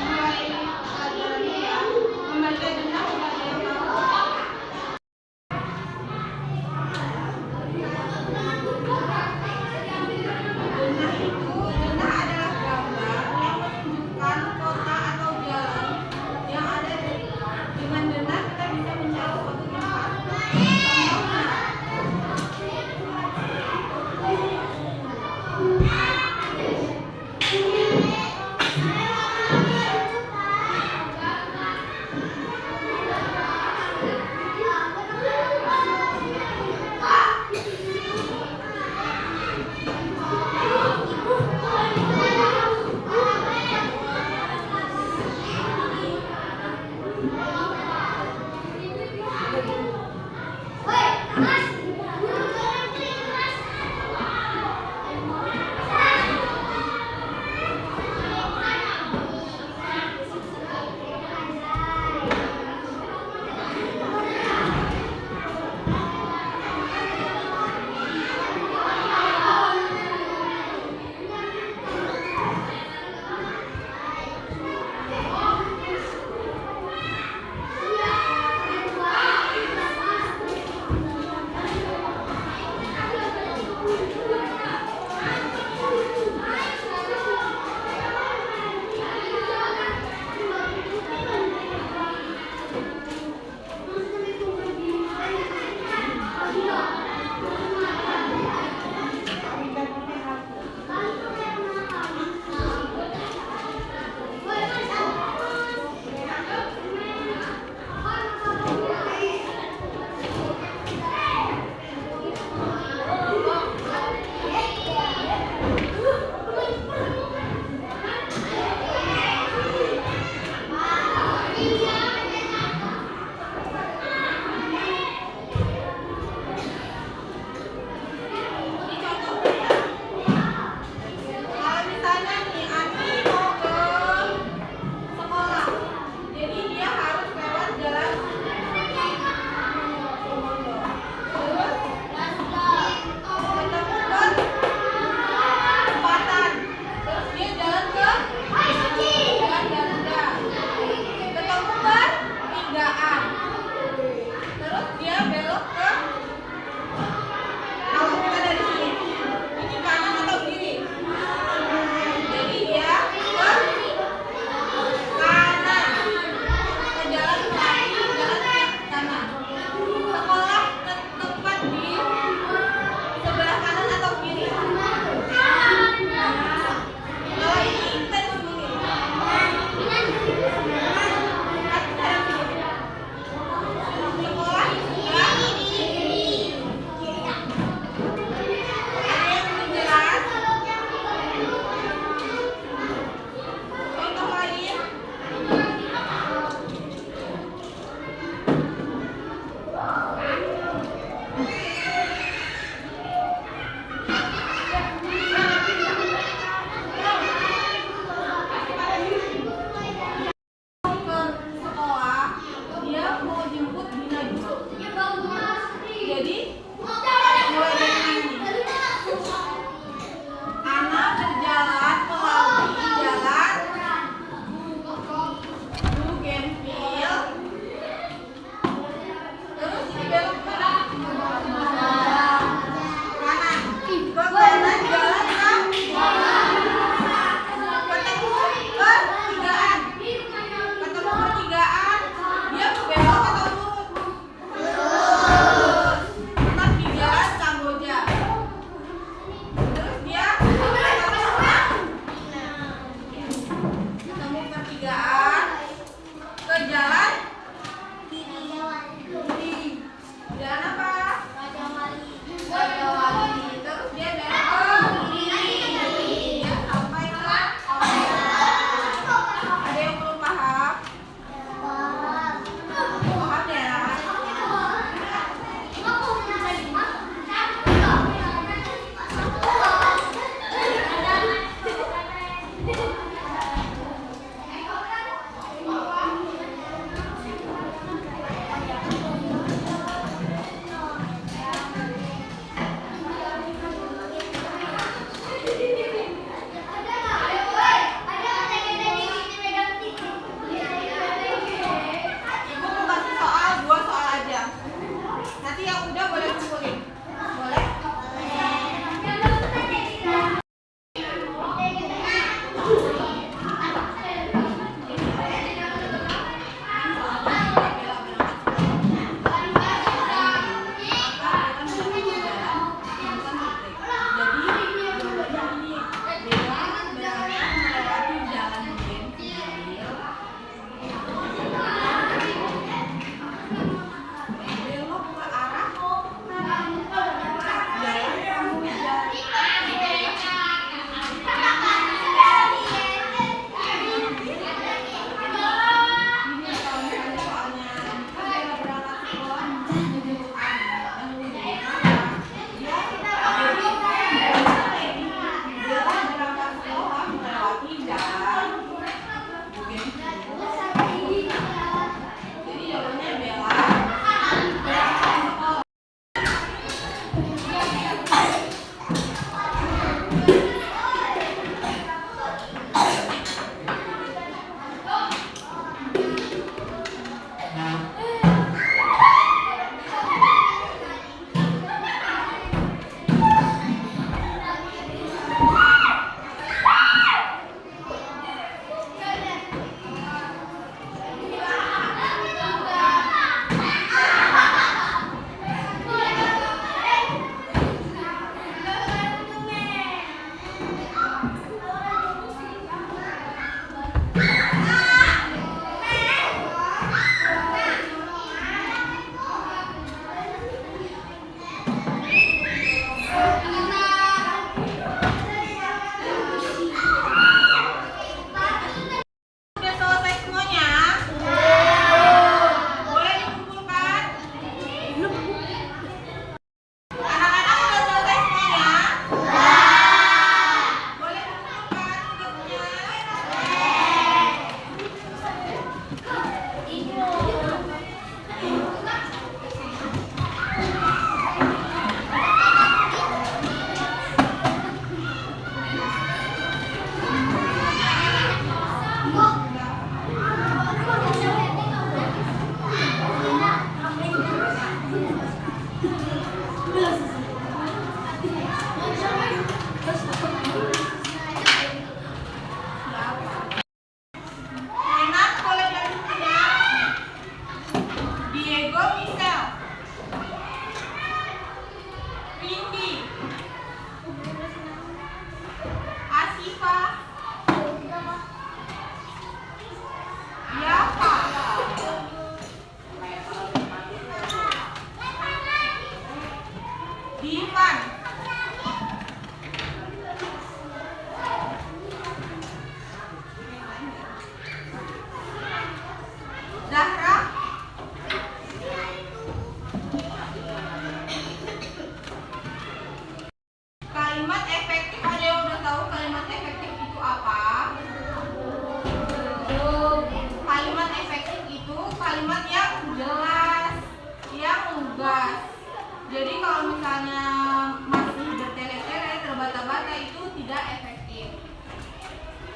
Mulai pelajarannya ya, membaca denah sudah ada yang tahu. Denah adalah gambar yang menunjukkan kota atau jalan yang ada dengan denah kita bisa mencari suatu tempat. Contohnya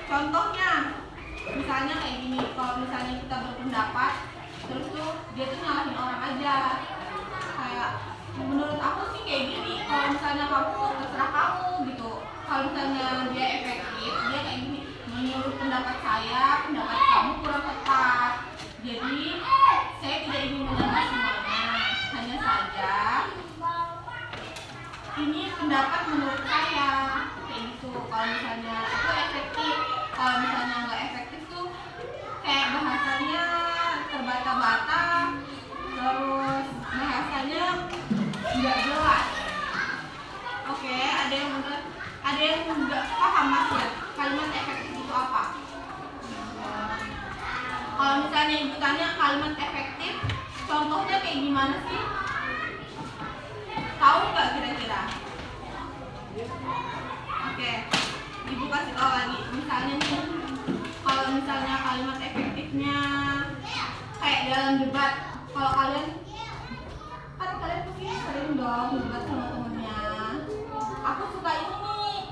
Contohnya, misalnya kayak gini, kalau misalnya kita berpendapat, terus tuh dia tuh nyalahin orang aja. Kayak menurut aku sih kayak gini, kalau misalnya kamu terserah kamu gitu. Kalau misalnya dia efektif, dia kayak gini. Menurut pendapat saya, pendapat kamu kurang tepat. Jadi saya tidak ingin menyalahkan semuanya. Hanya saja ini pendapat menurut saya kayak gitu. Kalau misalnya itu efektif, kalau misalnya nggak efektif tuh kayak bahasanya terbata-bata, terus bahasanya nggak jelas. Oke, ada yang benar, ada yang nggak paham mas ya kalimat efektif itu apa? Kalau misalnya ibu tanya kalimat efektif, contohnya kayak gimana sih? Tahu nggak kira-kira? Oke, ibu kasih tahu lagi. Misalnya nih, kalau misalnya kalimat efektifnya kayak dalam debat, kalau kalian kan kalian pasti sering dong debat sama temennya. Aku suka ini nih,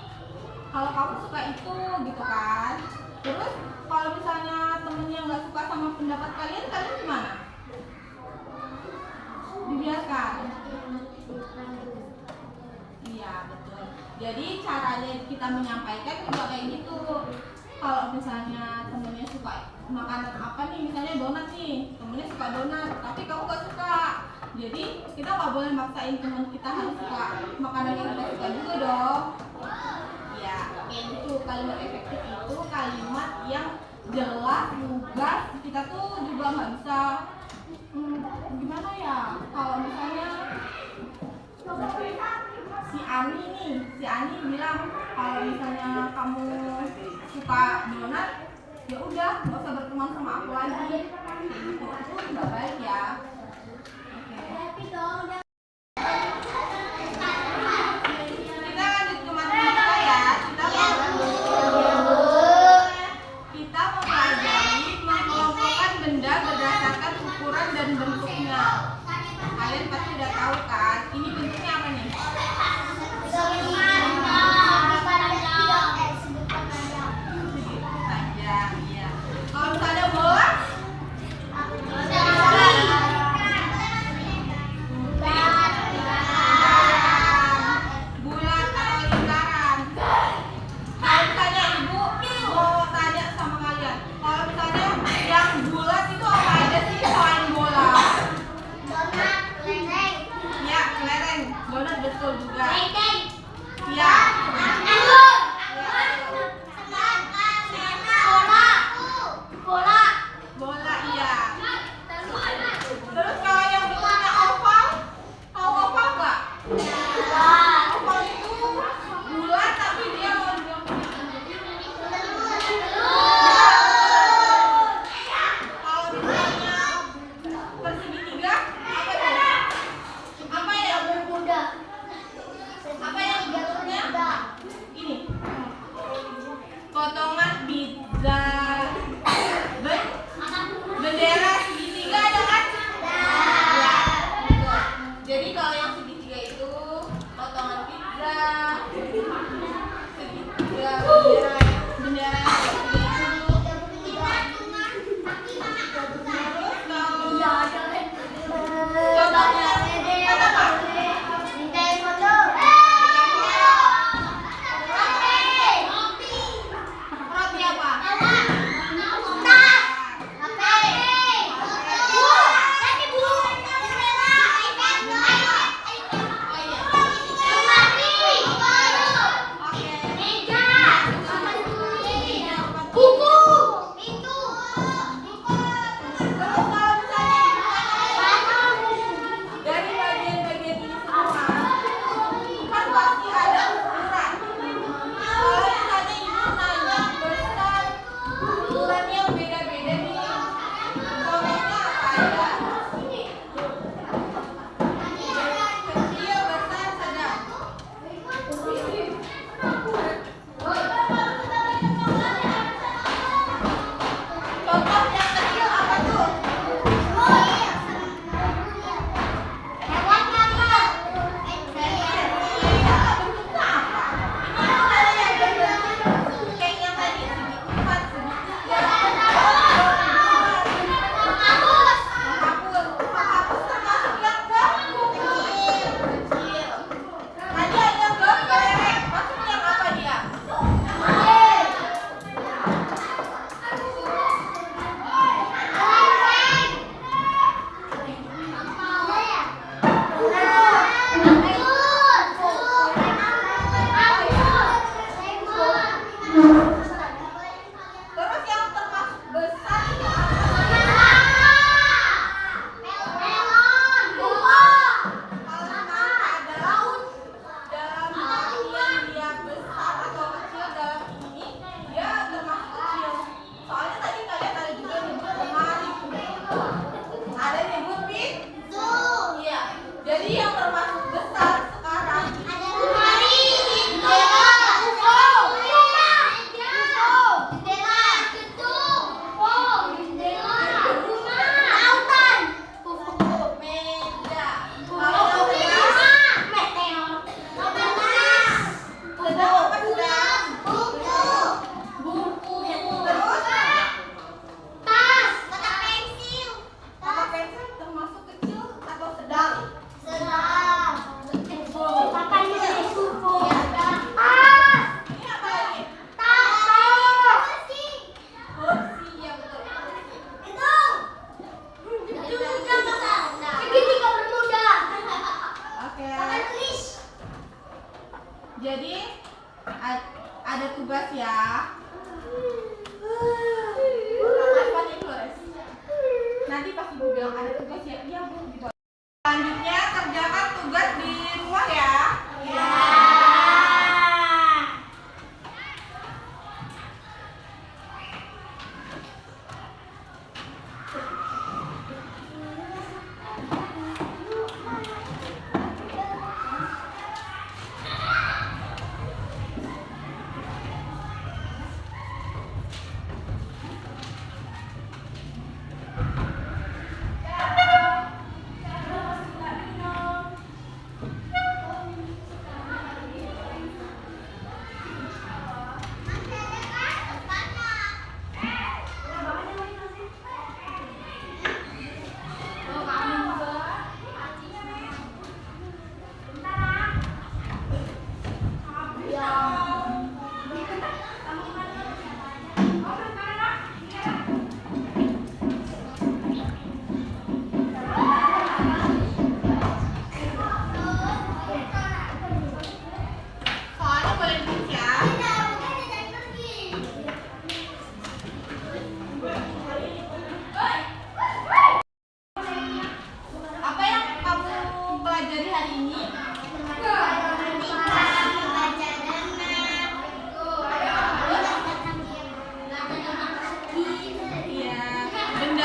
kalau kamu suka itu, gitu kan? Terus kalau misalnya temennya nggak suka sama pendapat kalian, kalian gimana? Dibiarkan. Iya betul. Jadi caranya kita menyampaikan juga kayak gitu. Kalau misalnya temennya suka makanan apa nih, misalnya donat nih, temennya suka donat, tapi kamu gak suka. Jadi kita nggak boleh maksain teman kita harus suka makanan yang kita suka juga dong. Ya kayak gitu. Kalimat efektif itu kalimat yang jelas, lugas. Kita tuh juga nggak bisa gimana ya, kalau misalnya si Ani bilang kalau misalnya kamu suka donat, ya udah nggak usah berteman sama aku lagi. Itu nggak baik ya. Oke. Kita lanjut ke materi kita ya. Kita mempelajari mengelompokkan benda berdasarkan ukuran dan bentuknya. Kalian pasti udah tahu kan? Ini bentuknya apa nih? Panjang, iya. Kalau misalnya bola? Putih.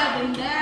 ada denda